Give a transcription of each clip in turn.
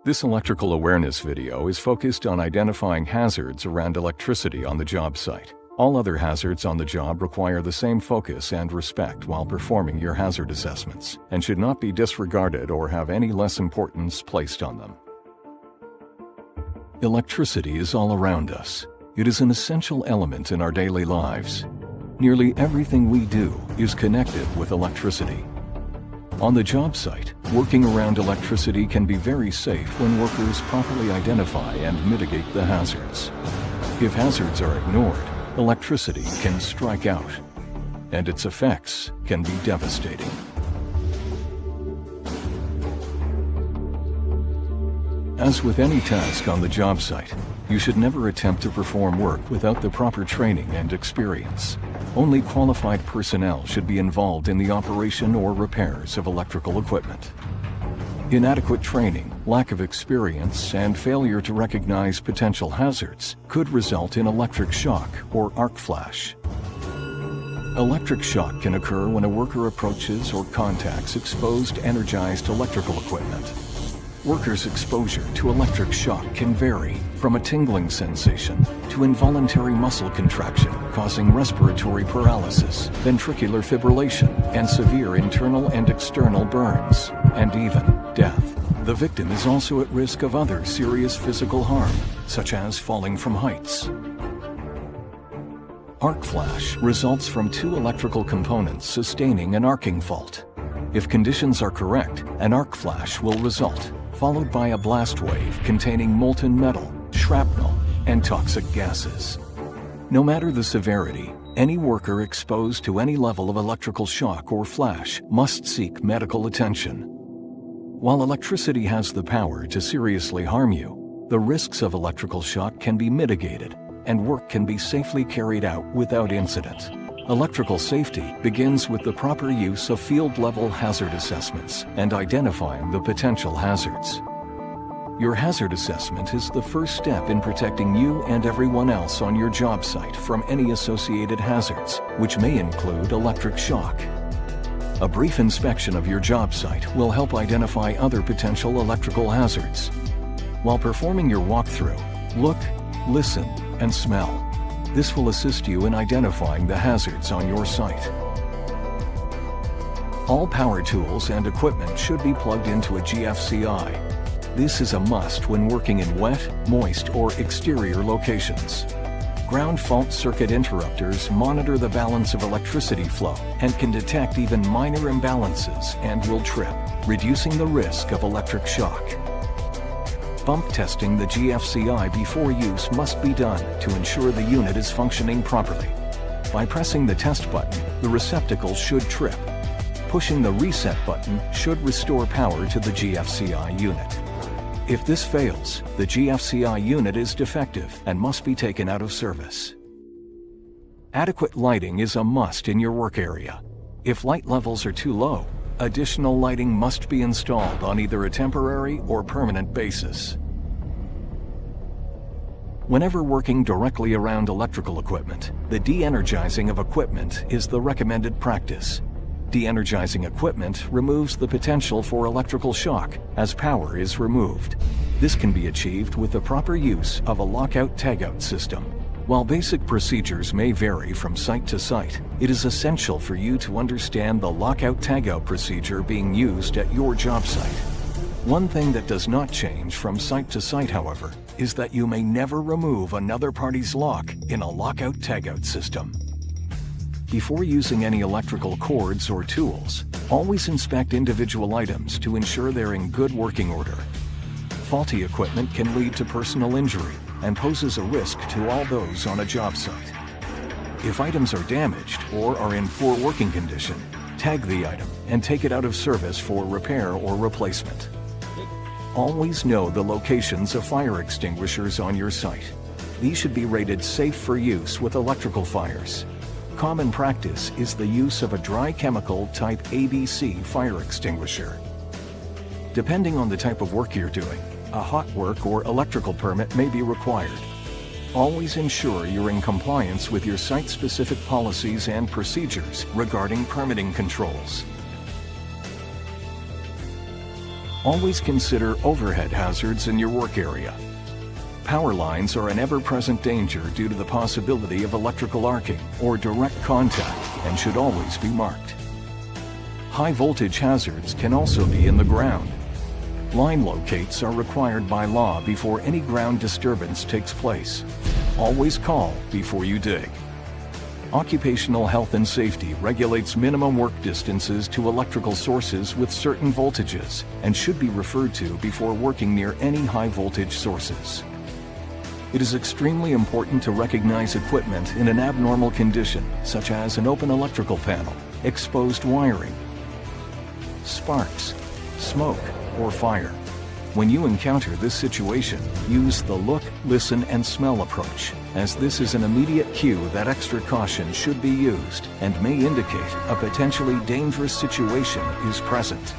This electrical awareness video is focused on identifying hazards around electricity on the job site. All other hazards on the job require the same focus and respect while performing your hazard assessments, and should not be disregarded or have any less importance placed on them. Electricity is all around us. It is an essential element in our daily lives. Nearly everything we do is connected with electricity. On the job site, working around electricity can be very safe when workers properly identify and mitigate the hazards. If hazards are ignored, electricity can strike out, and its effects can be devastating. As with any task on the job site, you should never attempt to perform work without the proper training and experience. Only qualified personnel should be involved in the operation or repairs of electrical equipment. Inadequate training, lack of experience, and failure to recognize potential hazards could result in electric shock or arc flash. Electric shock can occur when a worker approaches or contacts exposed energized electrical equipment. Workers' exposure to electric shock can vary from a tingling sensation to involuntary muscle contraction causing respiratory paralysis, ventricular fibrillation, and severe internal and external burns, and even death. The victim is also at risk of other serious physical harm, such as falling from heights. Arc flash results from two electrical components sustaining an arcing fault. If conditions are correct, an arc flash will result, followed by a blast wave containing molten metal, shrapnel, and toxic gases. No matter the severity, any worker exposed to any level of electrical shock or flash must seek medical attention. While electricity has the power to seriously harm you, the risks of electrical shock can be mitigated, and work can be safely carried out without incident. Electrical safety begins with the proper use of field-level hazard assessments and identifying the potential hazards. Your hazard assessment is the first step in protecting you and everyone else on your job site from any associated hazards, which may include electric shock. A brief inspection of your job site will help identify other potential electrical hazards. While performing your walkthrough, look, listen, and smell. This will assist you in identifying the hazards on your site. All power tools and equipment should be plugged into a GFCI. This is a must when working in wet, moist, or exterior locations. Ground fault circuit interrupters monitor the balance of electricity flow and can detect even minor imbalances and will trip, reducing the risk of electric shock. Bump testing the GFCI before use must be done to ensure the unit is functioning properly. By pressing the test button, the receptacle should trip. Pushing the reset button should restore power to the GFCI unit. If this fails, the GFCI unit is defective and must be taken out of service. Adequate lighting is a must in your work area. If light levels are too low, additional lighting must be installed on either a temporary or permanent basis. Whenever working directly around electrical equipment, the de-energizing of equipment is the recommended practice. De-energizing equipment removes the potential for electrical shock as power is removed. This can be achieved with the proper use of a lockout-tagout system. While basic procedures may vary from site to site, it is essential for you to understand the lockout-tagout procedure being used at your job site. One thing that does not change from site to site, however, is that you may never remove another party's lock in a lockout-tagout system. Before using any electrical cords or tools, always inspect individual items to ensure they're in good working order. Faulty equipment can lead to personal injury and poses a risk to all those on a job site. If items are damaged or are in poor working condition, tag the item and take it out of service for repair or replacement. Always know the locations of fire extinguishers on your site. These should be rated safe for use with electrical fires. Common practice is the use of a dry chemical type ABC fire extinguisher. Depending on the type of work you're doing, a hot work or electrical permit may be required. Always ensure you're in compliance with your site-specific policies and procedures regarding permitting controls. Always consider overhead hazards in your work area. Power lines are an ever-present danger due to the possibility of electrical arcing or direct contact and should always be marked. High voltage hazards can also be in the ground. Line locates are required by law before any ground disturbance takes place. Always call before you dig. Occupational health and safety regulates minimum work distances to electrical sources with certain voltages and should be referred to before working near any high voltage sources. It is extremely important to recognize equipment in an abnormal condition, such as an open electrical panel, exposed wiring, sparks, smoke, or fire. When you encounter this situation, use the look, listen, and smell approach, as this is an immediate cue that extra caution should be used and may indicate a potentially dangerous situation is present.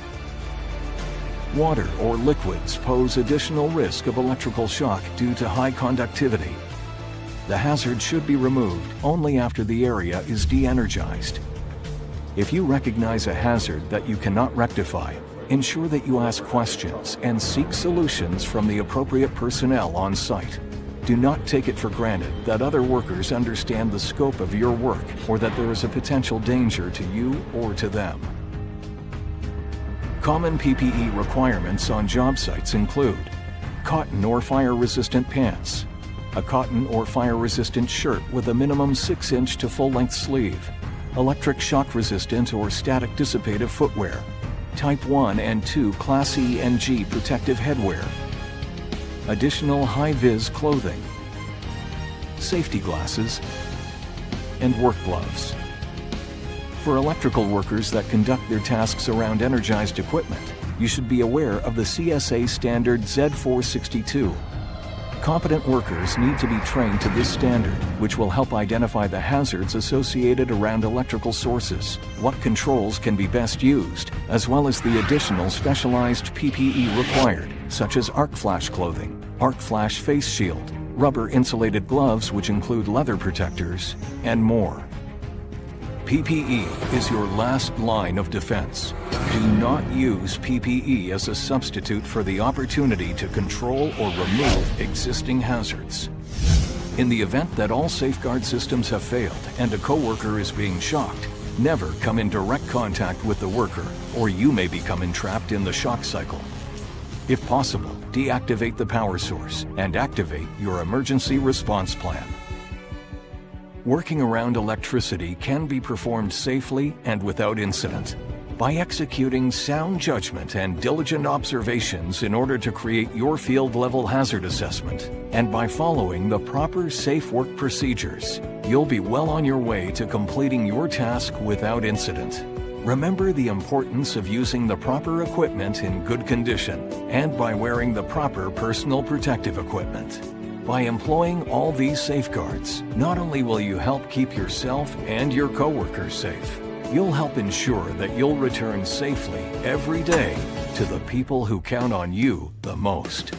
Water or liquids pose additional risk of electrical shock due to high conductivity. The hazard should be removed only after the area is de-energized. If you recognize a hazard that you cannot rectify, ensure that you ask questions and seek solutions from the appropriate personnel on site. Do not take it for granted that other workers understand the scope of your work or that there is a potential danger to you or to them. Common PPE requirements on job sites include cotton or fire-resistant pants, a cotton or fire-resistant shirt with a minimum 6-inch to full-length sleeve, electric shock-resistant or static dissipative footwear, Type 1 and 2 Class E and G protective headwear, additional high-vis clothing, safety glasses, and work gloves. For electrical workers that conduct their tasks around energized equipment, you should be aware of the CSA standard Z462. Competent workers need to be trained to this standard, which will help identify the hazards associated around electrical sources, what controls can be best used, as well as the additional specialized PPE required, such as arc flash clothing, arc flash face shield, rubber insulated gloves which include leather protectors, and more. PPE is your last line of defense. Do not use PPE as a substitute for the opportunity to control or remove existing hazards. In the event that all safeguard systems have failed and a coworker is being shocked, never come in direct contact with the worker, or you may become entrapped in the shock cycle. If possible, deactivate the power source and activate your emergency response plan. Working around electricity can be performed safely and without incident by executing sound judgment and diligent observations in order to create your field-level hazard assessment, and by following the proper safe work procedures. You'll be well on your way to completing your task without incident. Remember the importance of using the proper equipment in good condition and by wearing the proper personal protective equipment. By employing all these safeguards, not only will you help keep yourself and your coworkers safe, you'll help ensure that you'll return safely every day to the people who count on you the most.